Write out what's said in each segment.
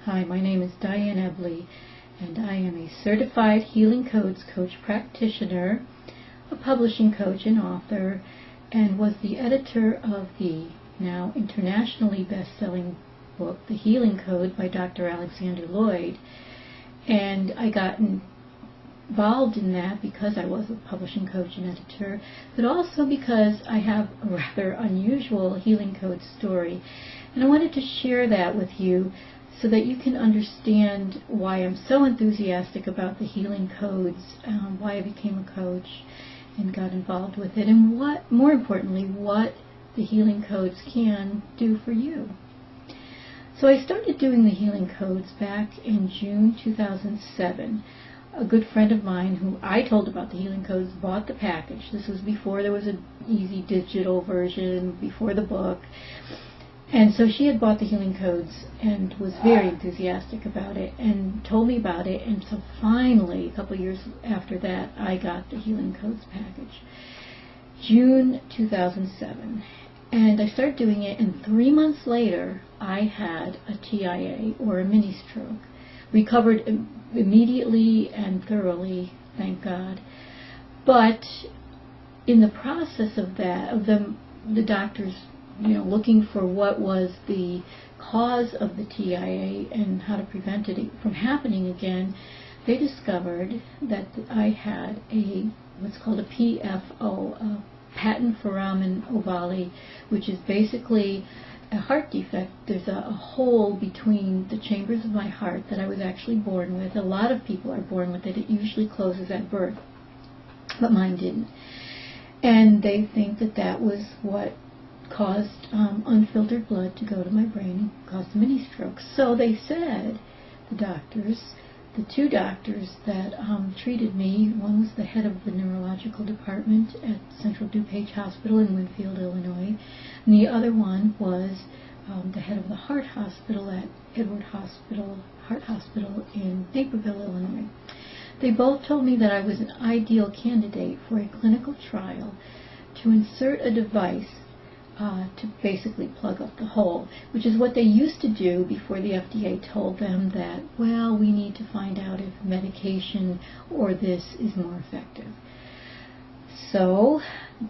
Hi, my name is Diane Ebley, and I am a certified Healing Codes coach practitioner, a publishing coach and author, and was the editor of the now internationally best-selling book, The Healing Code by Dr. Alexander Lloyd. And I got involved in that because I was a publishing coach and editor, but also because I have a rather unusual healing code story. And I wanted to share that with you so that you can understand why I'm so enthusiastic about the healing codes, why I became a coach and got involved with it, and what, more importantly, what the healing codes can do for you. So I started doing the healing codes back in June 2007. A good friend of mine who I told about the healing codes bought the package. This was before there was an easy digital version, before the book. And so she had bought the healing codes and was very enthusiastic about it and told me about it. And so finally, a couple of years after that, I got the healing codes package. June 2007. And I started doing it, and 3 months later, I had a TIA, or a ministroke. Recovered immediately and thoroughly, thank God. But in the process of that, the doctors, looking for what was the cause of the TIA and how to prevent it from happening again, they discovered that I had what's called a PFO, a patent foramen ovale, which is basically a heart defect. There's a hole between the chambers of my heart that I was actually born with. A lot of people are born with it. It usually closes at birth, but mine didn't. And they think that that was what caused unfiltered blood to go to my brain and caused a mini stroke. So they said, the two doctors that treated me, one was the head of the neurological department at Central DuPage Hospital in Winfield, Illinois, and the other one was the head of the heart hospital at Edward Heart Hospital in Naperville, Illinois. They both told me that I was an ideal candidate for a clinical trial to insert a device to basically plug up the hole, which is what they used to do before the FDA told them that, well, we need to find out if medication or this is more effective. So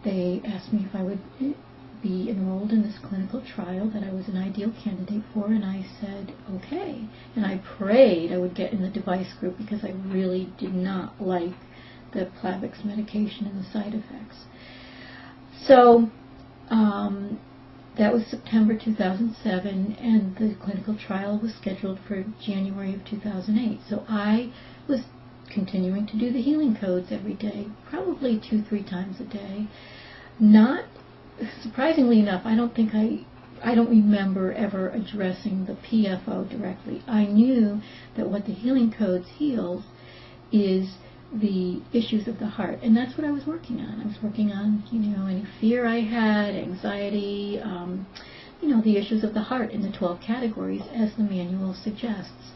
they asked me if I would be enrolled in this clinical trial that I was an ideal candidate for, and I said, okay. And I prayed I would get in the device group because I really did not like the Plavix medication and the side effects. So that was September 2007, and the clinical trial was scheduled for January of 2008. So I was continuing to do the healing codes every day, probably 2-3 times a day. Not surprisingly enough, I don't remember ever addressing the PFO directly. I knew that what the healing codes heals is the issues of the heart, and that's what I was working on. I was working on, any fear I had, anxiety, the issues of the heart in the 12 categories as the manual suggests.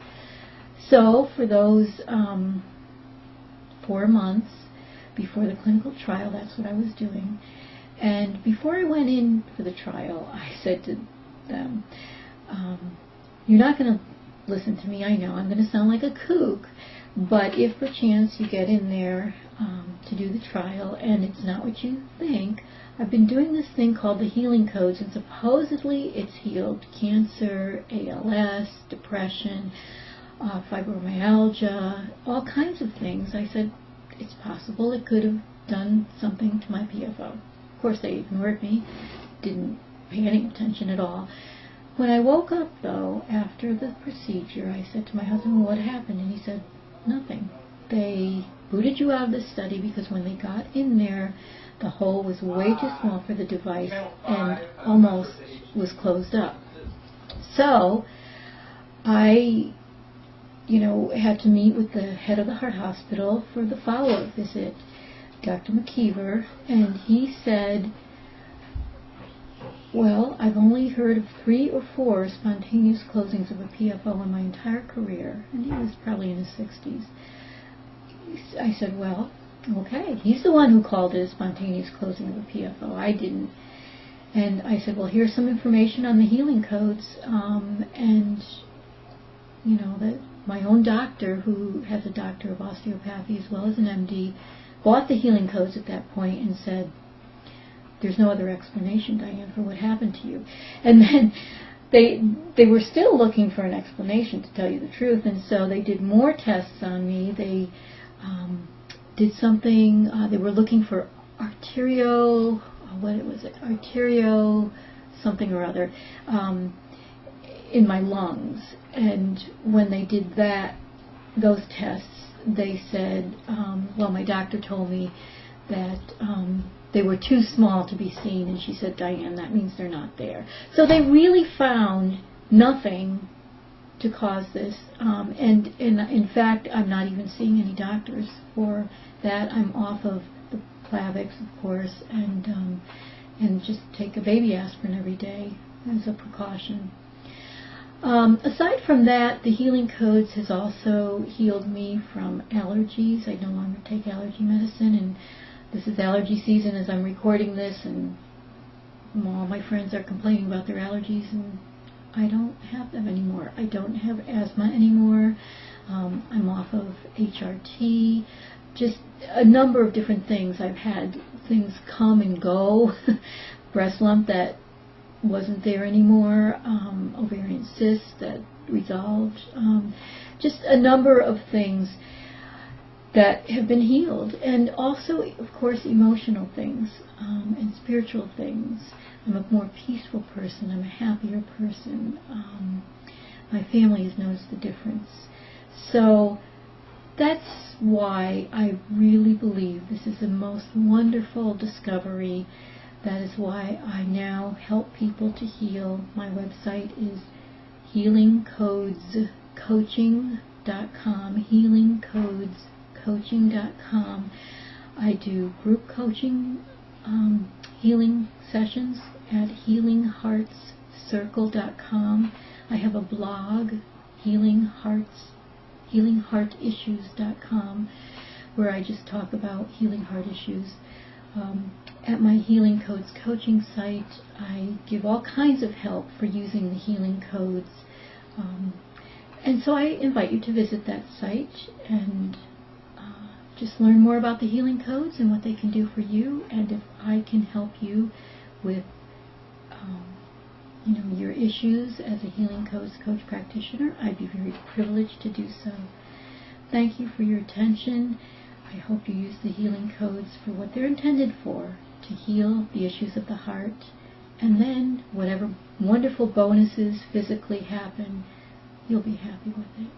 So for those 4 months before the clinical trial, that's what I was doing. And before I went in for the trial, I said to them, you're not going to listen to me, I know, I'm going to sound like a kook, but if perchance you get in there to do the trial and it's not what you think, I've been doing this thing called the healing codes, and supposedly it's healed cancer, ALS, depression, fibromyalgia, all kinds of things. I said, it's possible it could have done something to my PFO. Of course, they ignored me, didn't pay any attention at all. When I woke up, though, after the procedure, I said to my husband, what happened? And he said, nothing. They booted you out of the study because when they got in there, the hole was way too small for the device and almost was closed up. So I, had to meet with the head of the heart hospital for the follow-up visit, Dr. McKeever, and he said, well, I've only heard of 3 or 4 spontaneous closings of a PFO in my entire career, and he was probably in his 60s. I said, well, okay. He's the one who called it a spontaneous closing of a PFO. I didn't. And I said, well, here's some information on the healing codes, and that my own doctor, who has a doctor of osteopathy as well as an MD, bought the healing codes at that point and said, "There's no other explanation, Diane, for what happened to you." And then they were still looking for an explanation, to tell you the truth, and so they did more tests on me. They did something. They were looking for arterio something or other in my lungs. And when they did those tests, they said, my doctor told me that they were too small to be seen, and she said, "Diane, that means they're not there." So they really found nothing to cause this, and in fact, I'm not even seeing any doctors for that. I'm off of the Plavix, of course, and just take a baby aspirin every day as a precaution. Aside from that, the Healing Codes has also healed me from allergies. I no longer take allergy medicine, and this is allergy season as I'm recording this, and all my friends are complaining about their allergies, and I don't have them anymore. I don't have asthma anymore. I'm off of HRT. Just a number of different things. I've had things come and go. Breast lump that wasn't there anymore. Ovarian cyst that resolved. Just a number of things that have been healed, and also, of course, emotional things and spiritual things. I'm a more peaceful person. I'm a happier person. My family has noticed the difference. So that's why I really believe this is the most wonderful discovery. That is why I now help people to heal. My website is healingcodescoaching.com, healingcodescoaching.com. I do group coaching, healing sessions at healingheartscircle.com. I have a blog, healingheartissues.com, where I just talk about healing heart issues. At my Healing Codes coaching site, I give all kinds of help for using the healing codes. And so I invite you to visit that site and just learn more about the healing codes and what they can do for you. And if I can help you with your issues as a Healing Codes coach practitioner, I'd be very privileged to do so. Thank you for your attention. I hope you use the healing codes for what they're intended for, to heal the issues of the heart, and then whatever wonderful bonuses physically happen, you'll be happy with it.